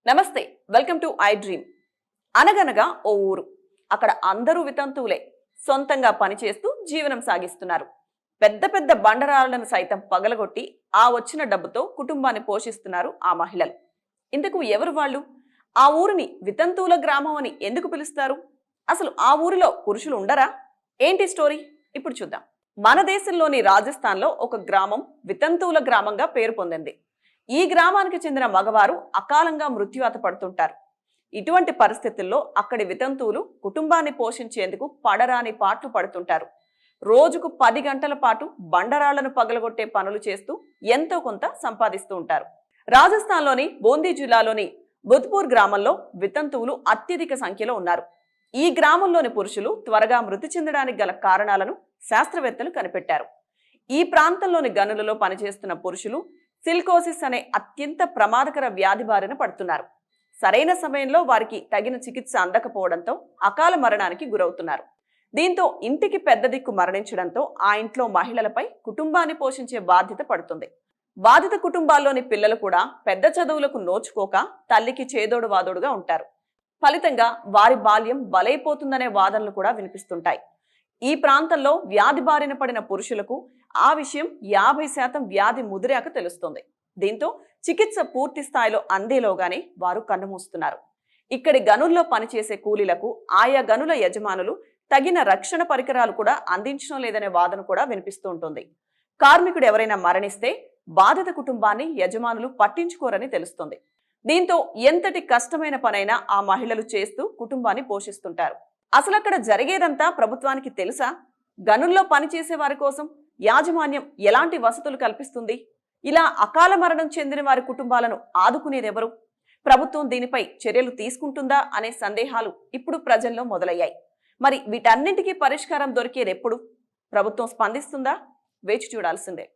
నమస్తే, welcome to I dream. అనగనగా ఓ ఊరు. అక్కడ అందరూ వితంతువులే. సొంతంగా పనిచేస్తూ జీవనం సాగిస్తున్నారు. పెద్ద పెద్ద బండరాళ్లను సైతం పగలగొట్టి ఆ వచ్చిన డబ్బుతో కుటుంబాన్ని పోషిస్తున్నారు ఆ మహిళలు. ఇంతకు ఎవరు వాళ్ళు? ఆ ఊరిని వితంతువుల గ్రామం అని ఎందుకు పిలుస్తారు? అసలు ఆ ఊరిలో పురుషులు ఉండరా? ఏంటి స్టోరీ? ఇప్పుడు చూద్దాం. మన దేశంలోని రాజస్థాన్లో ఒక గ్రామం వితంతువుల గ్రామంగా పేరు పొందింది. ఈ గ్రామానికి చెందిన మగవారు అకాలంగా మృత్యువాత పడుతుంటారు. ఇటువంటి పరిస్థితుల్లో అక్కడి వితంతువులు కుటుంబాన్ని పోషించేందుకు పడరాని పాట్లు పడుతుంటారు. రోజుకు 10 గంటల పాటు బండరాళ్లను పగలగొట్టే పనులు చేస్తూ ఎంతో కొంత సంపాదిస్తూ ఉంటారు. రాజస్థాన్లోని బూందీ జిల్లాలోని బుద్పూర్ గ్రామంలో వితంతువులు అత్యధిక సంఖ్యలో ఉన్నారు. ఈ గ్రామంలోని పురుషులు త్వరగా మృతి చెందడానికి గల కారణాలను శాస్త్రవేత్తలు కనిపెట్టారు. ఈ ప్రాంతంలోని గనులలో పనిచేస్తున్న పురుషులు సిల్కోసిస్ అనే అత్యంత ప్రమాదకర వ్యాధి బారిన పడుతున్నారు. సరైన సమయంలో వారికి తగిన చికిత్స అందకపోవడంతో అకాల మరణానికి గురవుతున్నారు. దీంతో ఇంటికి పెద్ద దిక్కు మరణించడంతో ఆ ఇంట్లో మహిళలపై కుటుంబాన్ని పోషించే బాధ్యత పడుతుంది. బాధిత కుటుంబాల్లోని పిల్లలు కూడా పెద్ద చదువులకు నోచుకోక తల్లికి చేదోడు వాదోడుగా ఉంటారు. ఫలితంగా వారి బాల్యం బలైపోతుందనే వాదనలు కూడా వినిపిస్తుంటాయి. ఈ ప్రాంతంలో వ్యాధి బారిన పడిన పురుషులకు ఆ విషయం 50% వ్యాధి ముదిరాక తెలుస్తుంది. దీంతో చికిత్స పూర్తి స్థాయిలో అందేలోగానే వారు కన్నుమూస్తున్నారు. ఇక్కడి గనుల్లో పనిచేసే కూలీలకు ఆయా గనుల యజమానులు తగిన రక్షణ పరికరాలు కూడా అందించడం లేదనే వాదన కూడా వినిపిస్తూ ఉంటుంది. కార్మికుడు ఎవరైనా మరణిస్తే బాధిత కుటుంబాన్ని యజమానులు పట్టించుకోరని తెలుస్తుంది. దీంతో ఎంతటి కష్టమైన పనైనా ఆ మహిళలు చేస్తూ కుటుంబాన్ని పోషిస్తుంటారు. అసలు అక్కడ జరిగేదంతా ప్రభుత్వానికి తెలుసా? గనుల్లో పనిచేసే వారి కోసం యాజమాన్యం ఎలాంటి వసతులు కల్పిస్తుంది? ఇలా అకాల మరణం చెందిన వారి కుటుంబాలను ఆదుకునేదెవరు? ప్రభుత్వం దీనిపై చర్యలు తీసుకుంటుందా అనే సందేహాలు ఇప్పుడు ప్రజల్లో మొదలయ్యాయి. మరి వీటన్నింటికీ పరిష్కారం దొరికేదెప్పుడు? ప్రభుత్వం స్పందిస్తుందా? వేచి చూడాల్సిందే.